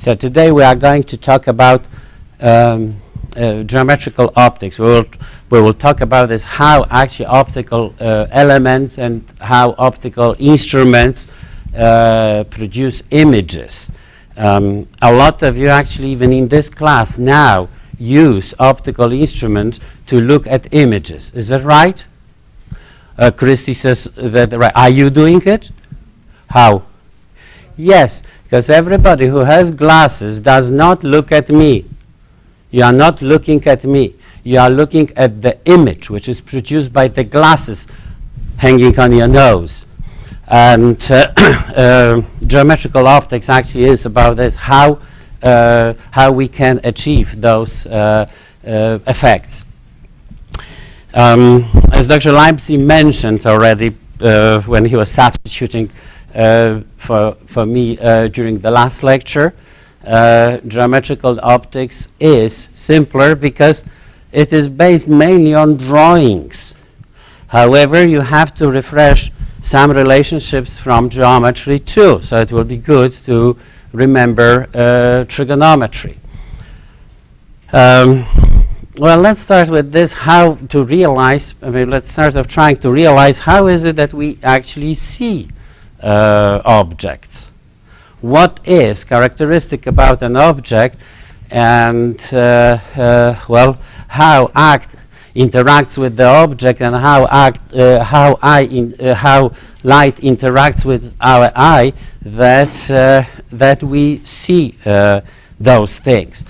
So today we are going to talk about geometrical optics. We will talk about this, how actually optical elements and how optical instruments produce images. A lot of you actually, even in this class now, use optical instruments to look at images. Is that right? Christy says that right. Are you doing it? How? Yes, because everybody who has glasses does not look at me. You are not looking at me. You are looking at the image which is produced by the glasses hanging on your nose. And geometrical optics actually is about this, how we can achieve those effects. As Dr. Leipzig mentioned already when he was substituting for me during the last lecture, geometrical optics is simpler because it is based mainly on drawings. However, you have to refresh some relationships from geometry too, so it will be good to remember trigonometry. Well, let's start with this, how to realize, let's start off trying to realize how is it that we actually see objects. What is characteristic about an object, and well, how interacts with the object, and how light interacts with our eye, that we see those things.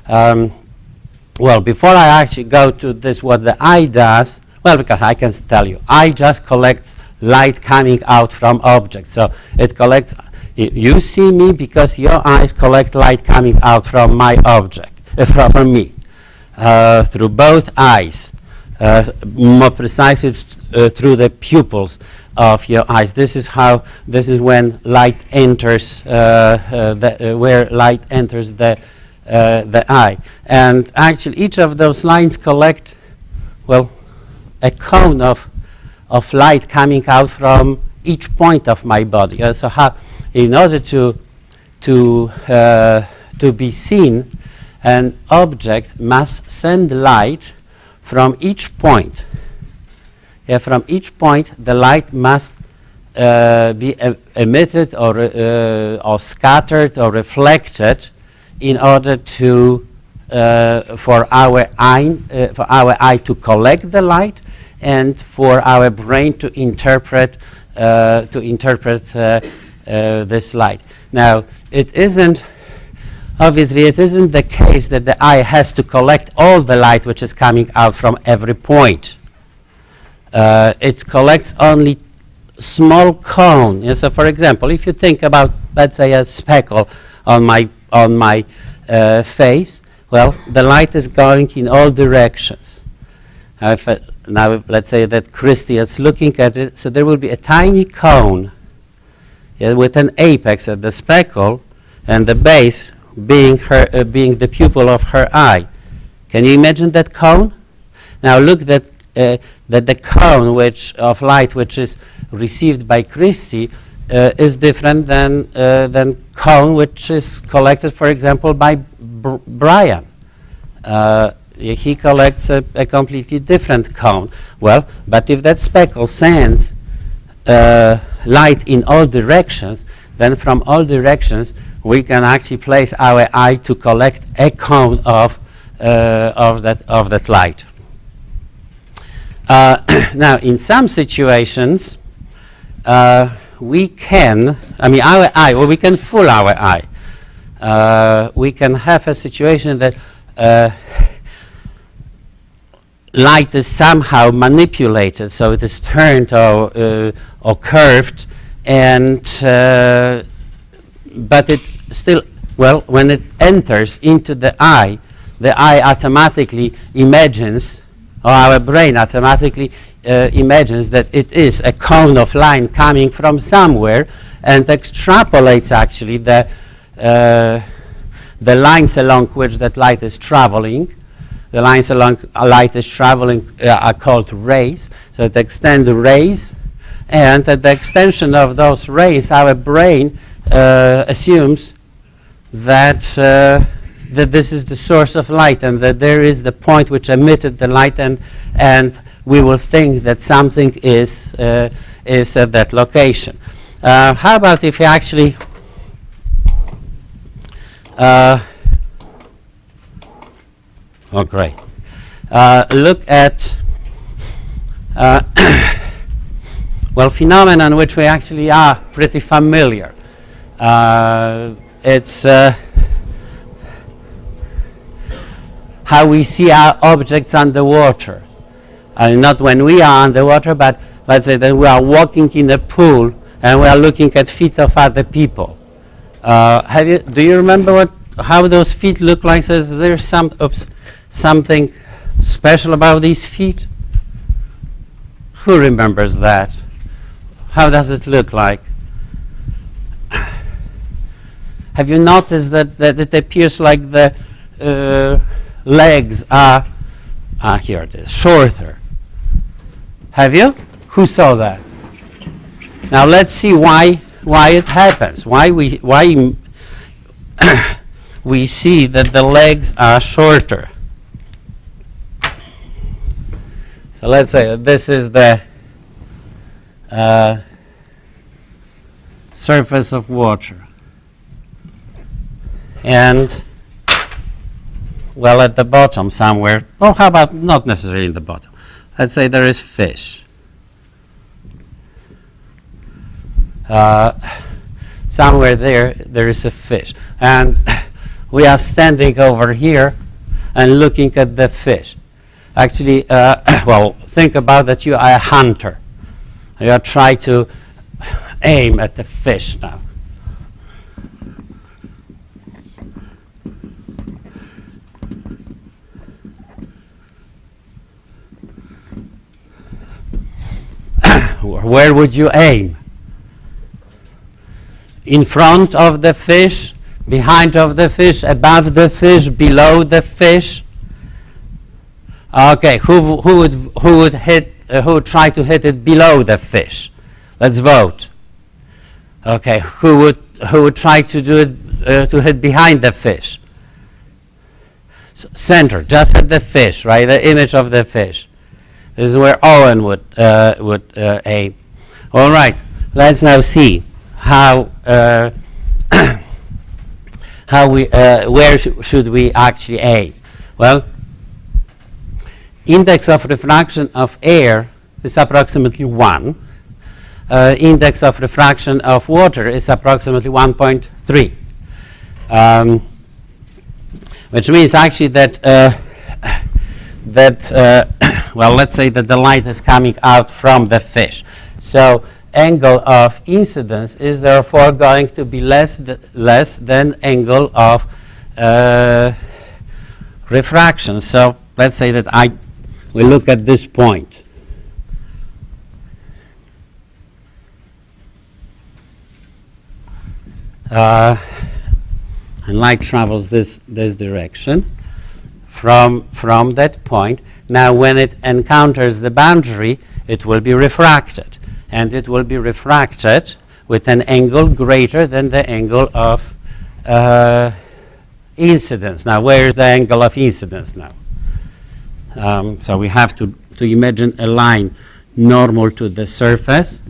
Well, before I actually go to this, what the eye does, well, because I can tell you, eye just collects light coming out from objects. So it collects, you see me because your eyes collect light coming out from my object, from me, through both eyes. More precisely, it's through the pupils of your eyes. This is when light enters, where light enters the eye. And actually each of those lines collect, well, a cone of light coming out from each point of my body. So in order to be seen, an object must send light from each point. From each point the light must be emitted or scattered or reflected in order to for our eye to collect the light, and for our brain to interpret this light. Now, obviously it isn't the case that the eye has to collect all the light which is coming out from every point. It collects only small cone. So, for example, if you think about, let's say, a speckle on my face, well, the light is going in all directions. Now, let's say that Christy is looking at it, so there will be a tiny cone, with an apex at the speckle, and the base being the pupil of her eye. Can you imagine that cone? Now look that the cone of light which is received by Christy is different than cone which is collected, for example, by Brian. He collects a completely different cone. Well, but if that speckle sends light in all directions, then from all directions we can actually place our eye to collect a cone of that light. Now, in some situations, we can, our eye, or we can fool our eye. We can have a situation that light is somehow manipulated, so it is turned or curved, and but it still, well, when it enters into the eye automatically imagines, or our brain automatically imagines that it is a cone of light coming from somewhere, and extrapolates actually the lines along which that light is traveling. The lines along light is traveling are called rays, so it extends the rays, and at the extension of those rays our brain assumes that this is the source of light, and that there is the point which emitted the light, and we will think that something is at that location. How about if you actually oh, great. Look at well, phenomenon which we actually are pretty familiar. It's how we see our objects underwater. Not when we are underwater, but let's say that we are walking in a pool and we are looking at feet of other people. Do you remember how those feet look like? So there's something special about these feet? Who remembers that? How does it look like? Have you noticed that it appears like the legs are, here it is, shorter? Have you? Who saw that? Now let's see why it happens. Why we we see that the legs are shorter. So let's say this is the surface of water, and well, at the bottom somewhere, oh, how about not necessarily in the bottom, let's say there is fish. Somewhere there is a fish, and we are standing over here and looking at the fish. Actually, well, think about that you are a hunter. You are trying to aim at the fish now. Where would you aim? In front of the fish, behind of the fish, above the fish, below the fish? Okay, who would try to hit it below the fish? Let's vote. Okay, who would try to do it to hit behind the fish? Center, just at the fish, right? The image of the fish. This is where Owen would aim. All right, let's now see how where should we actually aim? Well, index of refraction of air is approximately 1. Index of refraction of water is approximately 1.3. Which means actually that well, let's say that the light is coming out from the fish. So angle of incidence is therefore going to be less than angle of refraction. So let's say that we look at this point. And light travels this direction from that point. Now when it encounters the boundary, it will be refracted. And it will be refracted with an angle greater than the angle of incidence. Now where is the angle of incidence now? So we have to imagine a line normal to the surface,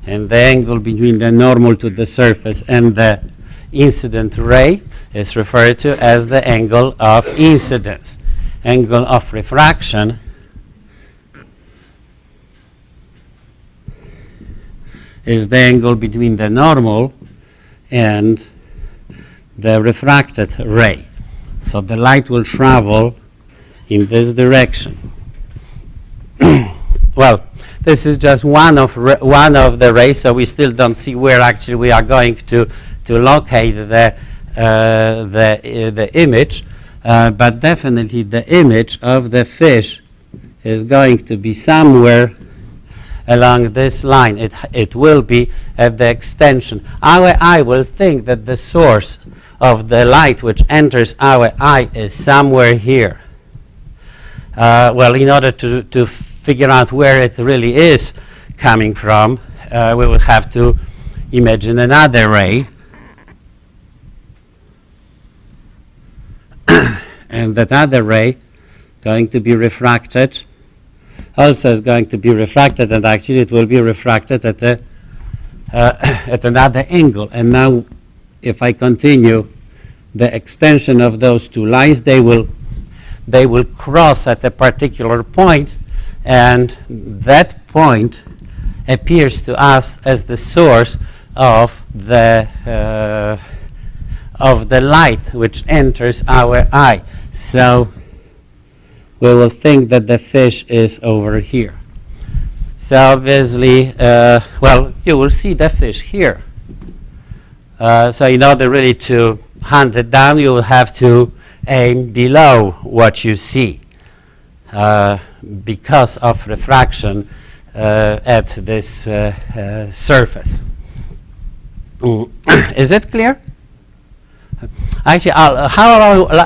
and the angle between the normal to the surface and the incident ray is referred to as the angle of incidence. Angle of refraction is the angle between the normal and the refracted ray. So the light will travel in this direction. Well, this is just one of the rays, so we still don't see where actually we are going to locate the image, but definitely the image of the fish is going to be somewhere along this line. It will be at the extension. Our eye will think that the source of the light which enters our eye is somewhere here. Well, in order to figure out where it really is coming from, we will have to imagine another ray. and that other ray going to be refracted, also is going to be refracted, and actually it will be refracted at the at another angle. And now if I continue the extension of those two lines, they will cross at a particular point, and that point appears to us as the source of the light which enters our eye. So we will think that the fish is over here. So obviously, well, you will see the fish here. So in order really to hunt it down, you will have to aim below what you see because of refraction at this surface. Is it clear? Actually,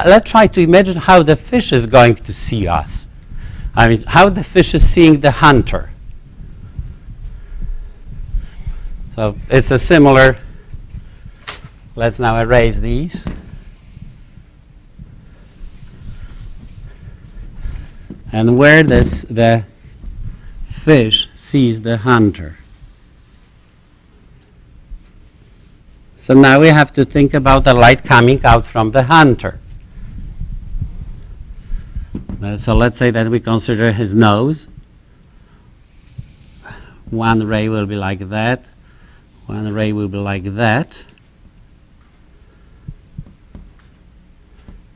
let's try to imagine how the fish is going to see us. I mean, how the fish is seeing the hunter. So it's a similar, let's now erase these. And where does the fish sees the hunter? So now we have to think about the light coming out from the hunter. So let's say that we consider his nose. One ray will be like that. One ray will be like that.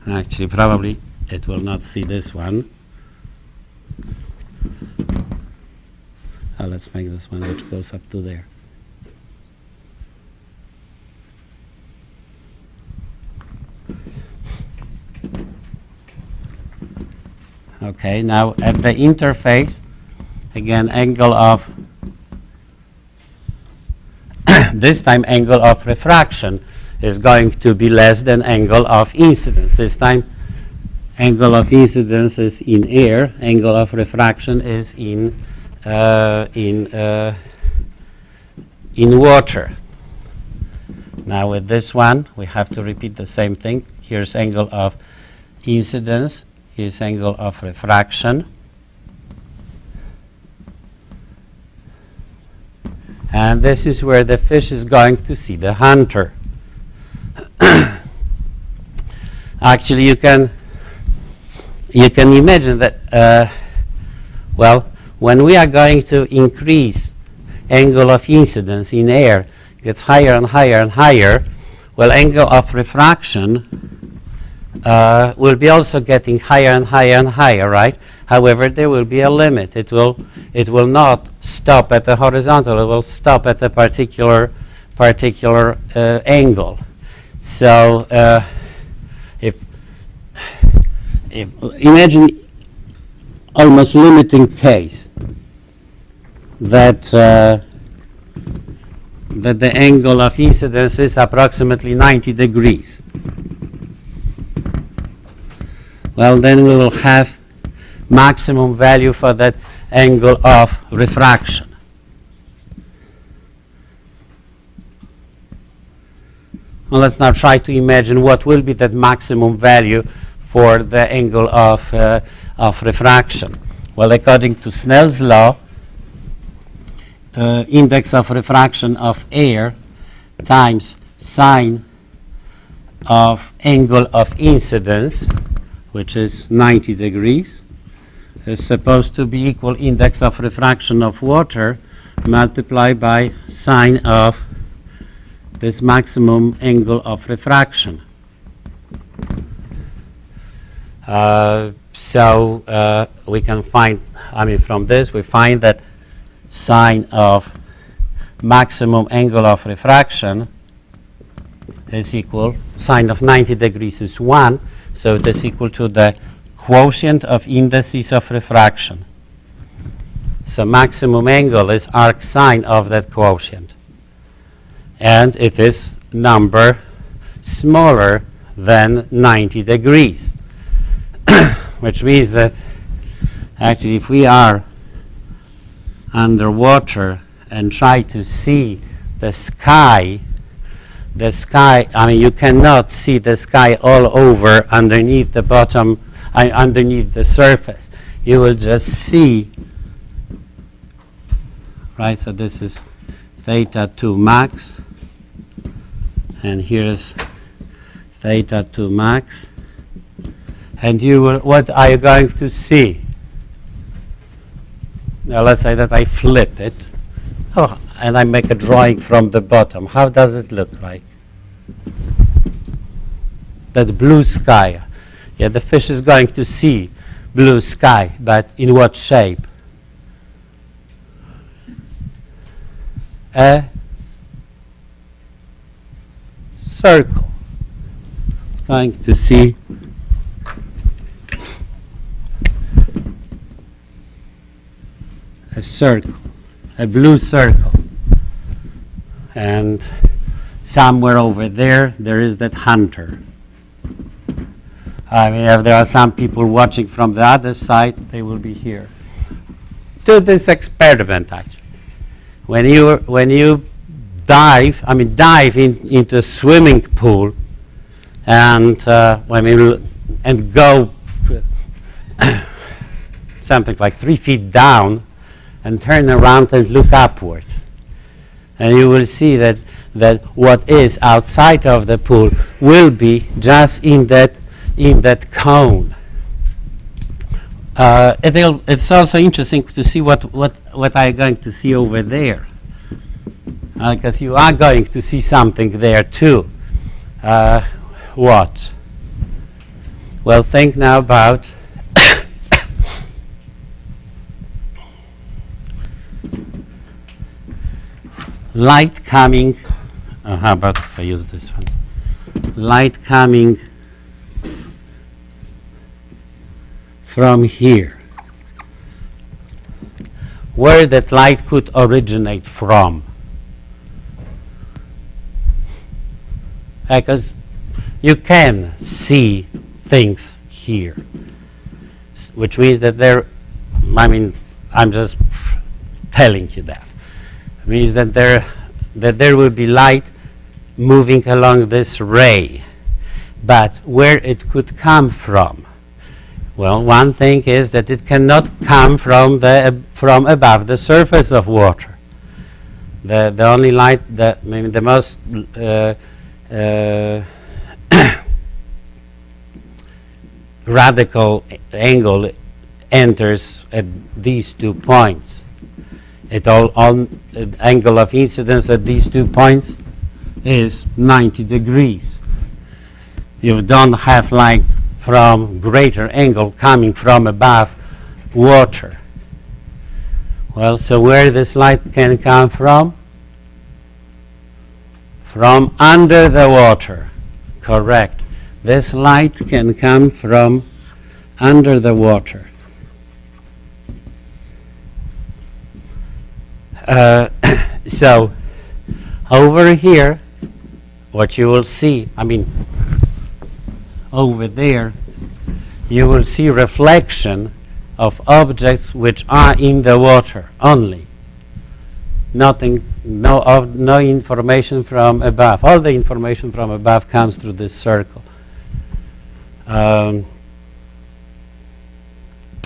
Actually, probably it will not see this one. Let's make this one which goes up to there. Okay, now at the interface, again, angle of this time angle of refraction is going to be less than angle of incidence. This time angle of incidence is in air, angle of refraction is in water. Now with this one, we have to repeat the same thing. Here's angle of incidence, here's angle of refraction. And this is where the fish is going to see the hunter. Actually, you can imagine that, well, when we are going to increase angle of incidence in air, gets higher and higher and higher, well, angle of refraction will be also getting higher and higher and higher, right? However, there will be a limit. It will not stop at the horizontal. It will stop at a particular angle. So if imagine almost limiting case that that the angle of incidence is approximately 90 degrees. Well, then we will have maximum value for that angle of refraction. Well, let's now try to imagine what will be that maximum value for the angle of refraction. Well, according to Snell's law, index of refraction of air times sine of angle of incidence, which is 90 degrees, is supposed to be equal index of refraction of water multiplied by sine of this maximum angle of refraction. So we can find, I mean, from this we find that sine of maximum angle of refraction is equal, sine of 90 degrees is 1, so it is equal to the quotient of indices of refraction. So maximum angle is arc sine of that quotient. And it is number smaller than 90 degrees. Which means that actually if we are underwater and try to see the sky, the sky, I mean, you cannot see the sky all over underneath the bottom, underneath the surface. You will just see, right, so this is theta 2 max, and here's theta 2 max, and you will, what are you going to see? Now let's say that I flip it, and I make a drawing from the bottom. How does it look like? That blue sky. Yeah, the fish is going to see blue sky, but in what shape? A circle. It's going to see a circle, a blue circle. And somewhere over there, there is that hunter. I mean, if there are some people watching from the other side, they will be here. Do this experiment, actually. When you dive, I mean, into a swimming pool, and and go something like 3 feet down, and turn around and look upward. And you will see that what is outside of the pool will be just in that cone. It's also interesting to see what are you going to see over there, because you are going to see something there too. What? Well, think now about light coming, how about if I use this one? Light coming from here. Where that light could originate from. Because you can see things here, which means that I'm just telling you that. It means that there will be light moving along this ray. But where it could come from? Well, one thing is that it cannot come from above the surface of water. The only light that maybe the most radical angle enters at these 2 points. Angle of incidence at these 2 points is 90 degrees. You don't have light from greater angle coming from above water. Well, so where this light can come from? From under the water. Correct. This light can come from under the water. So over here, what you will see, over there, you will see reflection of objects which are in the water only. Nothing, no information from above. All the information from above comes through this circle.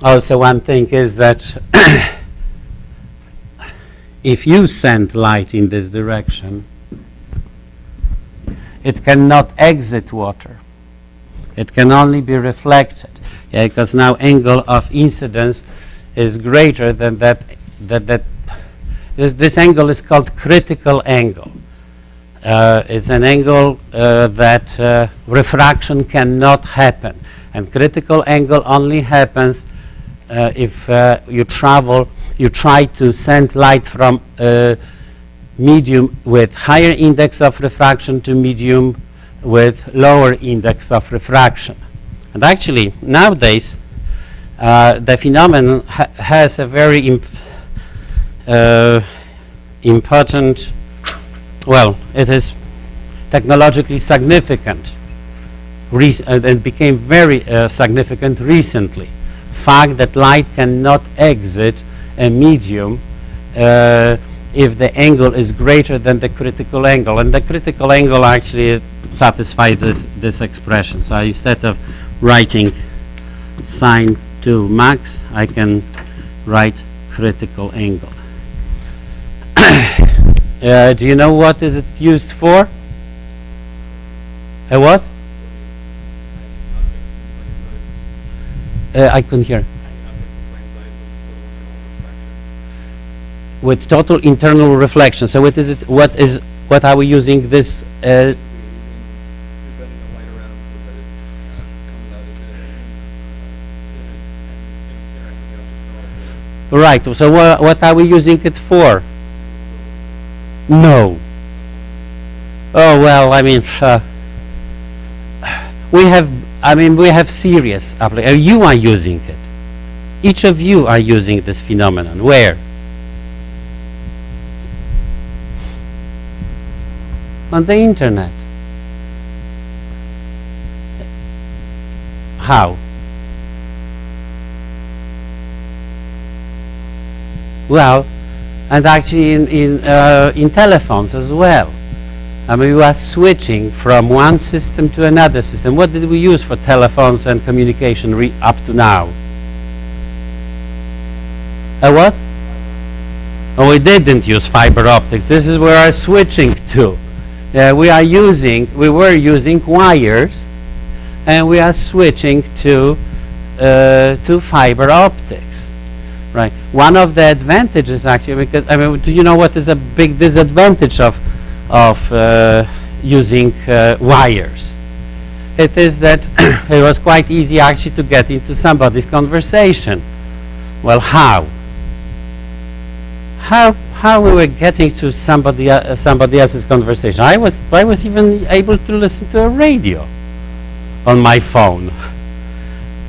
Also, one thing is that if you send light in this direction, it cannot exit water. It can only be reflected, because now angle of incidence is greater than that. This angle is called critical angle. It's an angle that refraction cannot happen, and critical angle only happens if you try to send light from medium with higher index of refraction to medium with lower index of refraction. And actually, nowadays, the phenomenon has a very important, well, it is technologically significant and became very significant recently. Fact that light cannot exit a medium if the angle is greater than the critical angle. And the critical angle actually satisfies this expression. So instead of writing sine 2 max, I can write critical angle. Do you know what is it used for? A what? I couldn't hear. With total internal reflection. So what is it? What are we using this? Right. So what are we using it for? No. Oh well. I mean, we have serious applications. You are using it. Each of you are using this phenomenon. Where? On the internet. How? Well, and actually in telephones as well. I mean, we are switching from one system to another system. What did we use for telephones and communication up to now? A what? Oh, we didn't use fiber optics. This is where I'm switching to. We were using wires, and we are switching to fiber optics. Right. One of the advantages, actually, because I mean, do you know what is a big disadvantage of using wires? It is that it was quite easy actually to get into somebody's conversation. Well, how? How we were getting to somebody else's conversation? I was even able to listen to a radio on my phone.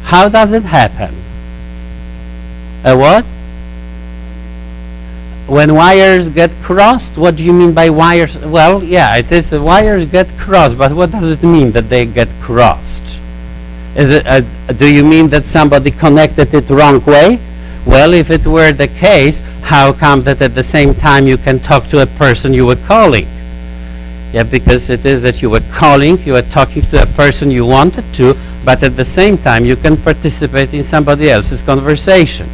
How does it happen? A what? When wires get crossed? What do you mean by wires? Well, yeah, it is wires get crossed, but what does it mean that they get crossed? Is it? Do you mean that somebody connected it wrong way? Well, if it were the case, how come that at the same time you can talk to a person you were calling? Yeah, because it is that you were calling, you were talking to a person you wanted to, but at the same time you can participate in somebody else's conversation.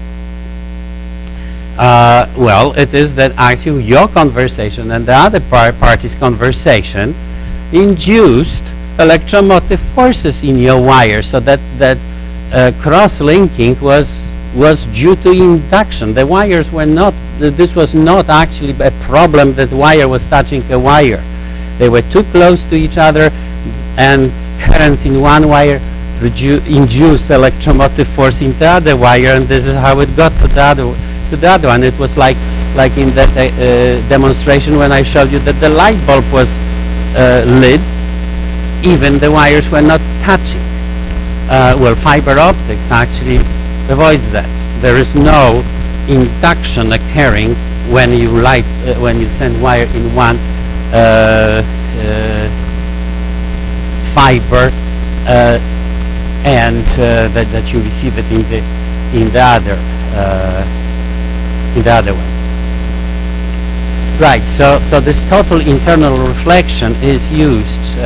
Well, it is that actually your conversation and the other party's conversation induced electromotive forces in your wire, so that cross-linking was due to induction. The wires were not, this was not actually a problem that wire was touching a wire. They were too close to each other, and currents in one wire induce electromotive force in the other wire, and this is how it got to the other one. It was like in that demonstration when I showed you that the light bulb was lit, even the wires were not touching. Well, fiber optics actually avoids that. There is no induction occurring when you send wire in one fiber and that you receive it in the other one. Right. So this total internal reflection is used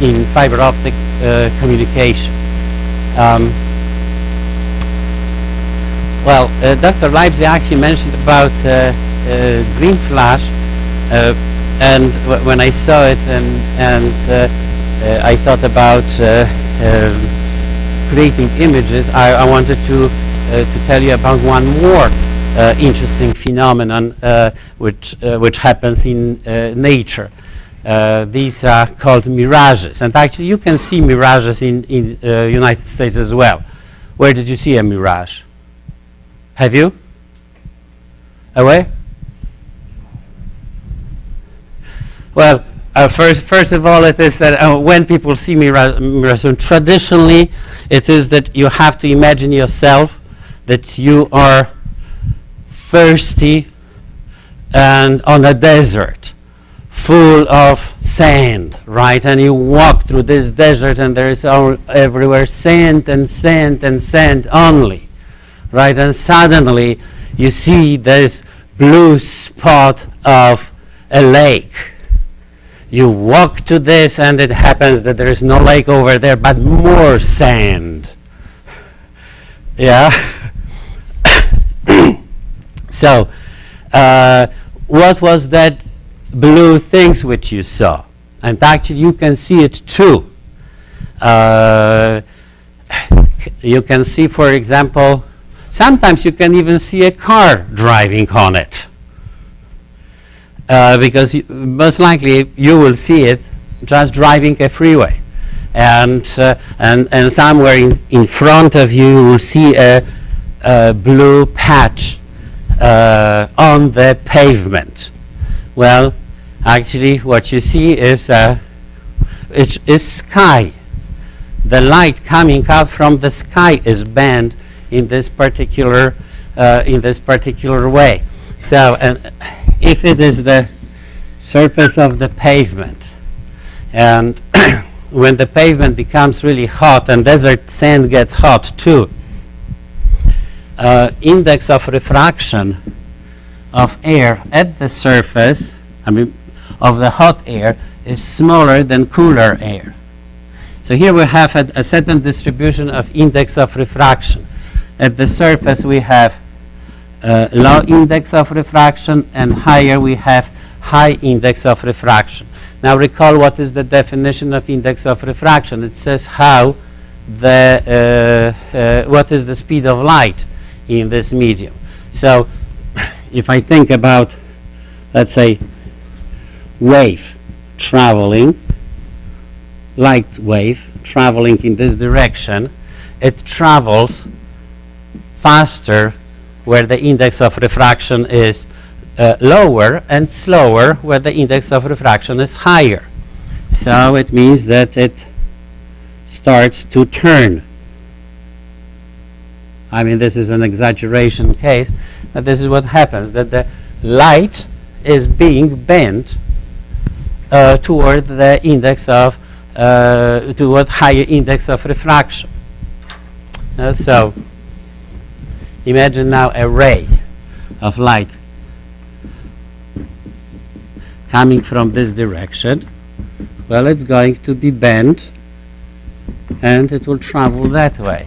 in fiber optic communication. Well, Dr. Leibsey actually mentioned about green flash, and when I saw it and I thought about creating images, I wanted to tell you about one more interesting phenomenon which happens in nature. These are called mirages, and actually you can see mirages in United States as well. Where did you see a mirage? Have you? Where? Well, first of all, it is that when people see mirages, traditionally it is that you have to imagine yourself that you are thirsty and on a desert full of sand, right? And you walk through this desert and there is everywhere sand and sand and sand only. right? And suddenly you see this blue spot of a lake. You walk to this and it happens that there is no lake over there, but more sand. Yeah? So, what was that blue things which you saw? And actually you can see it too. You can see, for example, sometimes you can even see a car driving on it. Because most likely you will see it just driving a freeway. And somewhere in front of you, you will see a blue patch on the pavement. Well, actually what you see is sky. The light coming out from the sky is bent in this particular way. So, if it is the surface of the pavement, and when the pavement becomes really hot, and desert sand gets hot too, index of refraction of air at the surface, of the hot air, is smaller than cooler air. So here we have a certain distribution of index of refraction. At the surface we have low index of refraction, and higher we have high index of refraction. Now recall what is the definition of index of refraction. It says how what is the speed of light in this medium. So if I think about, let's say, wave traveling, light wave traveling in this direction, it travels faster where the index of refraction is lower, and slower where the index of refraction is higher. So it means that it starts to turn. This is an exaggeration case, but this is what happens, that the light is being bent toward the index of toward higher index of refraction. So imagine now a ray of light coming from this direction. Well, it's going to be bent and it will travel that way.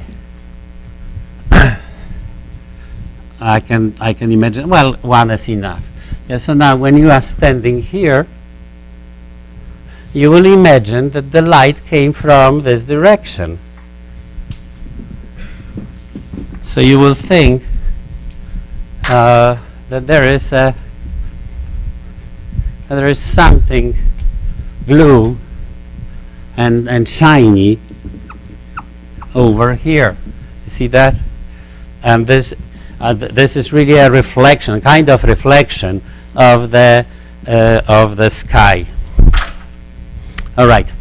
I can imagine, well, one is enough. Yeah, so now when you are standing here, you will imagine that the light came from this direction. So you will think that there is something blue and shiny over here. You see that? And this is really a reflection, kind of reflection of the sky. All right.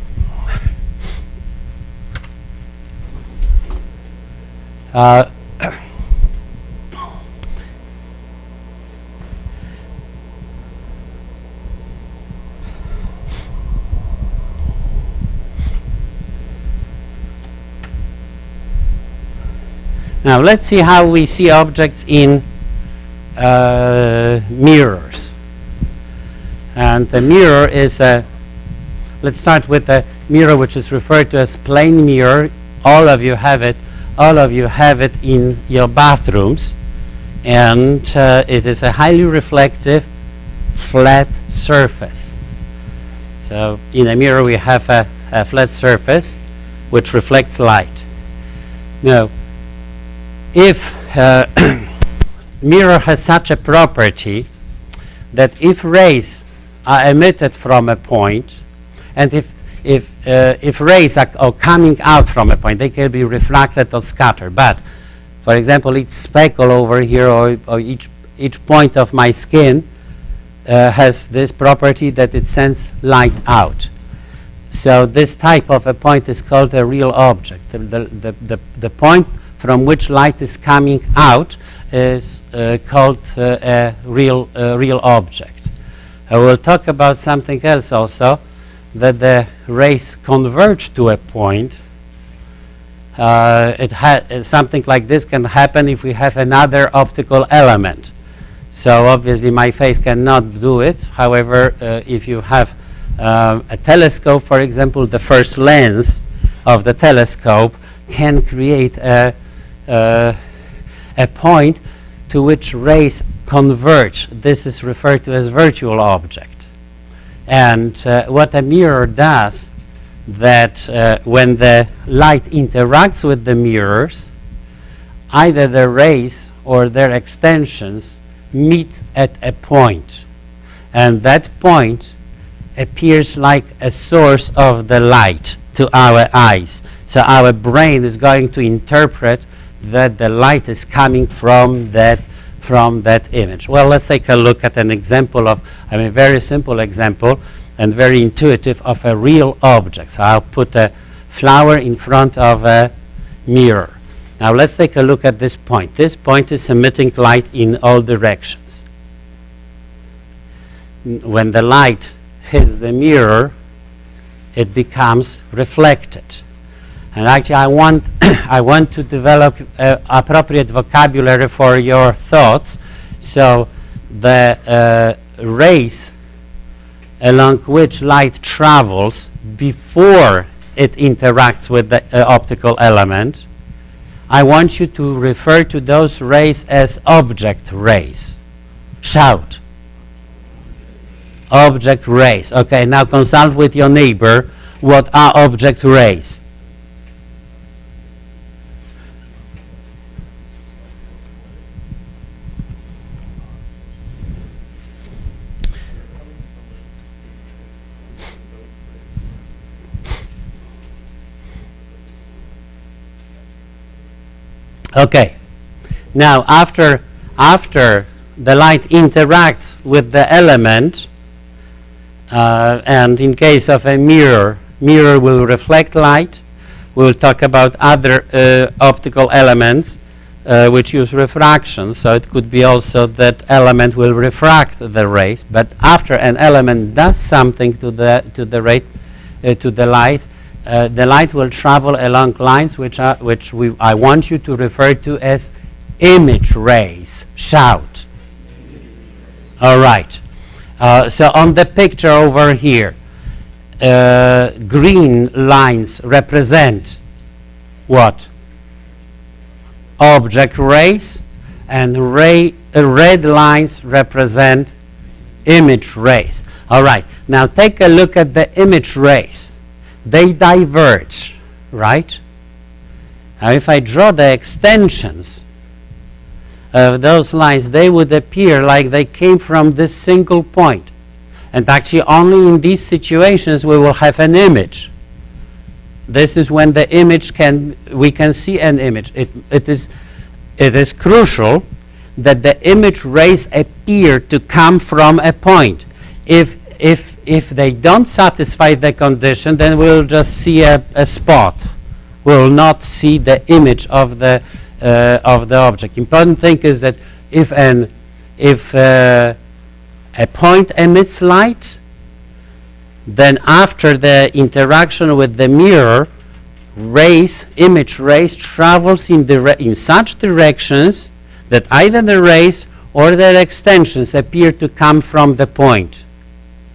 Now let's see how we see objects in mirrors. And the mirror is let's start with the mirror which is referred to as plane mirror. All of you have it in your bathrooms, and it is a highly reflective flat surface. So in a mirror we have a flat surface which reflects light. Now if mirror has such a property that if rays are emitted from a point, and if rays are coming out from a point, they can be refracted or scattered. But for example, each speckle over here, or each point of my skin has this property that it sends light out. So this type of a point is called a real object. The point from which light is coming out is called a real object. I will talk about something else also, that the rays converge to a point something like this can happen if we have another optical element. So obviously my face cannot do it. However, if you have a telescope, for example, the first lens of the telescope can create a point to which rays converge. This is referred to as virtual object. And what a mirror does, that when the light interacts with the mirrors, either the rays or their extensions meet at a point, and that point appears like a source of the light to our eyes. So our brain is going to interpret that the light is coming from that image. Well, let's take a look at an example of, a very simple example and very intuitive, of a real object. So I'll put a flower in front of a mirror. Now let's take a look at this point. This point is emitting light in all directions. When the light hits the mirror, it becomes reflected. And actually I want I want to develop appropriate vocabulary for your thoughts. So the rays along which light travels before it interacts with the optical element, I want you to refer to those rays as object rays. Shout. Object rays. Okay, now consult with your neighbor. What are object rays? Okay, now after the light interacts with the element, and in case of a mirror will reflect light. We'll talk about other optical elements which use refraction. So it could be also that element will refract the rays. But after an element does something to the light, the light will travel along lines which I want you to refer to as image rays. Shout. All right. So on the picture over here, green lines represent what? Object rays, and red lines represent image rays. All right. Now take a look at the image rays. They diverge, right? Now if I draw the extensions of those lines, they would appear like they came from this single point. And actually only in these situations we will have an image. This is when the image we can see an image. It is crucial that the image rays appear to come from a point. If they don't satisfy the condition, then we'll just see a spot. We'll not see the image of the object. Important thing is that if a point emits light, then after the interaction with the mirror, image rays travels in such directions that either the rays or their extensions appear to come from the point.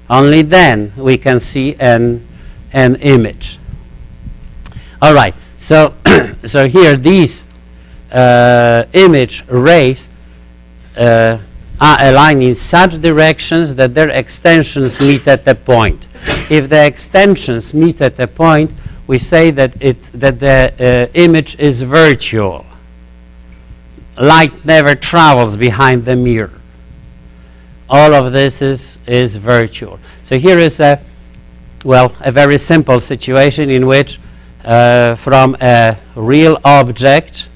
Only then we can see an image. All right. So so here these image rays are aligned in such directions that their extensions meet at a point. If the extensions meet at a point, we say that the image is virtual. Light never travels behind the mirror. All of this is virtual. So here is a very simple situation in which from a real object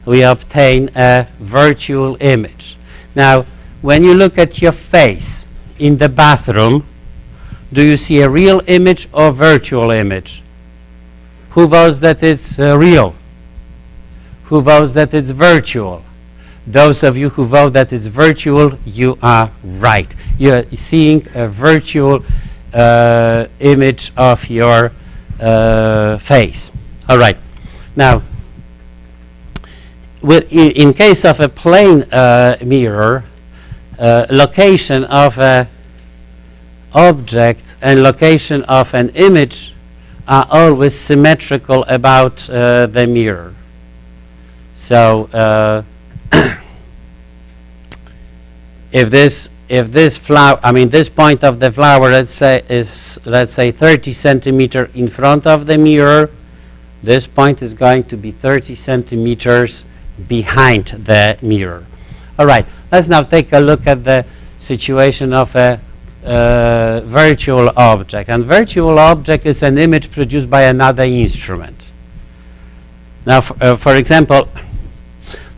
we obtain a virtual image. Now, when you look at your face in the bathroom, do you see a real image or virtual image? Who votes that it's real? Who votes that it's virtual? Those of you who vote that it's virtual, you are right. You're seeing a virtual image of your face. All right. Now, in case of a plane mirror, location of an object and location of an image are always symmetrical about the mirror. So if this flower, I mean this point of the flower, let's say 30 centimeter in front of the mirror, this point is going to be 30 centimeters behind the mirror. All right, let's now take a look at the situation of a virtual object. And virtual object is an image produced by another instrument. Now, for example,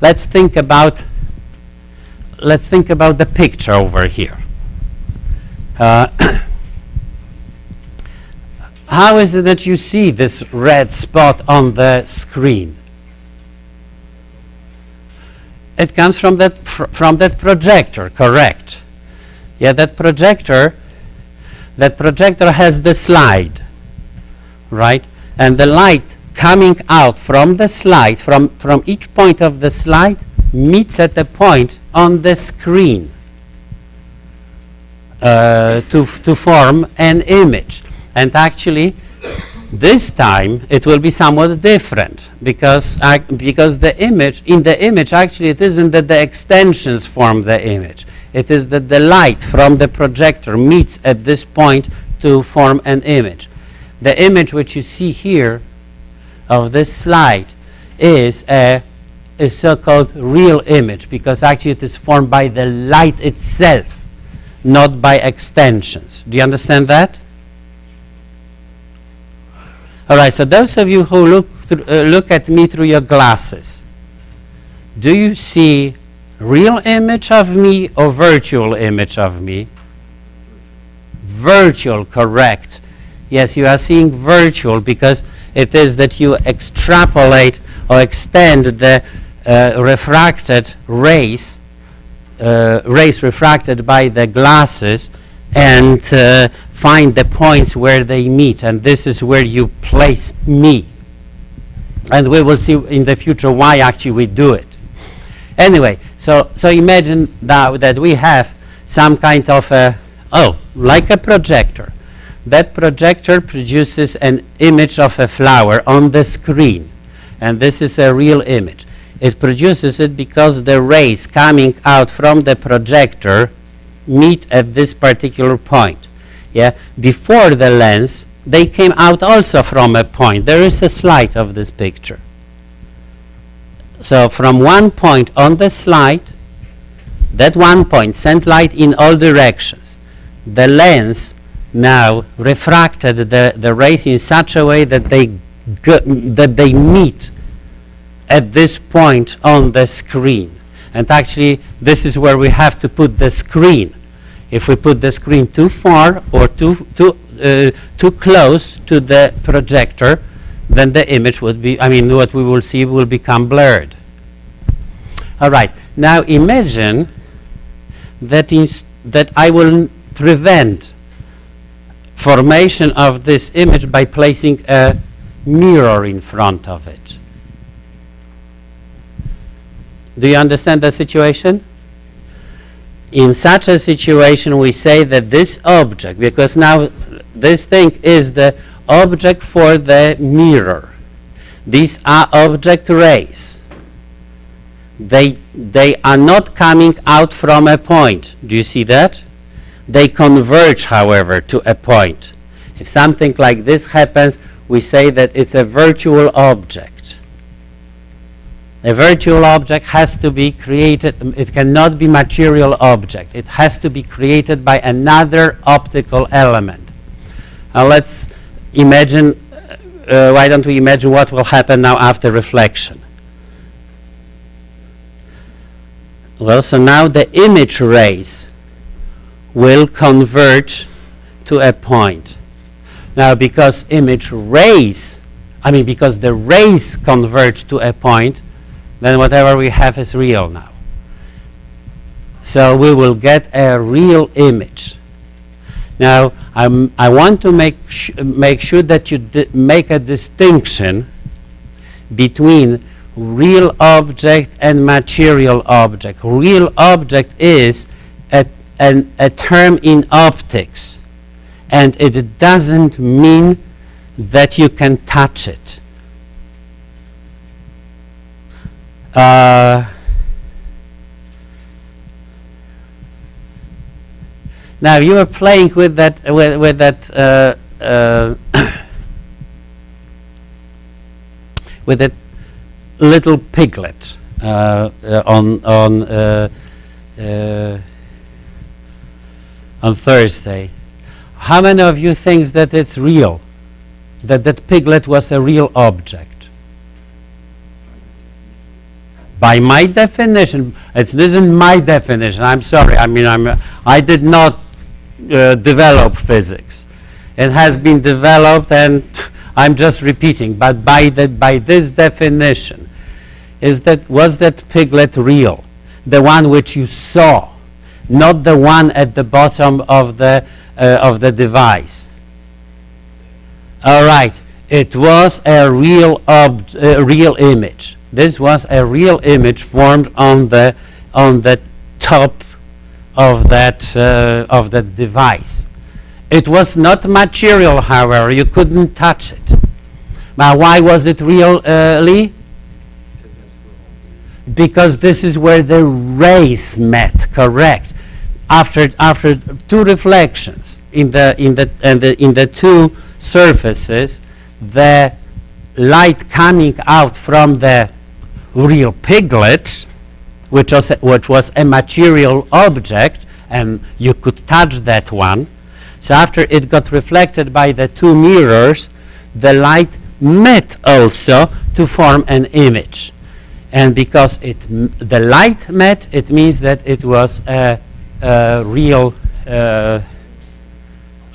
let's think about the picture over here. How is it that you see this red spot on the screen? It comes from that projector, correct? Yeah, that projector has the slide, right? And the light coming out from the slide, from each point of the slide, meets at a point on the screen to form an image. And actually, this time it will be somewhat different because the image, in the image, actually it isn't that the extensions form the image. It is that the light from the projector meets at this point to form an image. The image which you see here of this slide is a so-called real image, because actually it is formed by the light itself, not by extensions. Do you understand that? All right, so those of you who look at me through your glasses, do you see real image of me or virtual image of me? Virtual, correct. Yes, you are seeing virtual because it is that you extrapolate or extend the refracted rays refracted by the glasses and find the points where they meet, and this is where you place me. And we will see in the future why actually we do it. Anyway, so imagine now that we have some kind of like a projector. That projector produces an image of a flower on the screen, and this is a real image. It produces it because the rays coming out from the projector meet at this particular point. Yeah, before the lens, they came out also from a point. There is a slide of this picture. So from one point on the slide, that one point sent light in all directions. The lens now refracted the rays in such a way that they meet at this point on the screen. And actually, this is where we have to put the screen. If we put the screen too far or too close to the projector, then the image would be, what we will see will become blurred. All right, now imagine that I will prevent formation of this image by placing a mirror in front of it. Do you understand the situation? In such a situation, we say that this object, because now this thing is the object for the mirror. These are object rays. They are not coming out from a point. Do you see that? They converge, however, to a point. If something like this happens, we say that it's a virtual object. A virtual object has to be created. It cannot be material object. It has to be created by another optical element. Now let's imagine, why don't we imagine what will happen now after reflection? Well, so now the image rays will converge to a point. Now because because the rays converge to a point, then whatever we have is real now. So we will get a real image. Now I want to make sure that you make a distinction between real object and material object. Real object is a term in optics, and it doesn't mean that you can touch it. Now you are playing with that with that little piglet on Thursday. How many of you think that it's real? That piglet was a real object? By my definition, it isn't my definition. I'm sorry. I mean, I did not develop physics. It has been developed, and I'm just repeating. But by this definition, was that piglet real? The one which you saw, not the one at the bottom of the device. All right. It was a real image. This was a real image formed on the top of that device. It was not material, however. You couldn't touch it. Now, why was it real, Lee? Because this is where the rays met. Correct. After two reflections in the two surfaces, the light coming out from the real piglet, which was a material object, and you could touch that one. So after it got reflected by the two mirrors, the light met also to form an image. And because the light met, it means that it was a real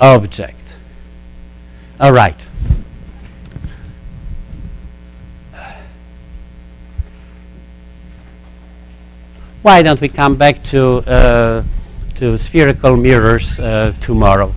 object. All right. Why don't we come back to spherical mirrors tomorrow?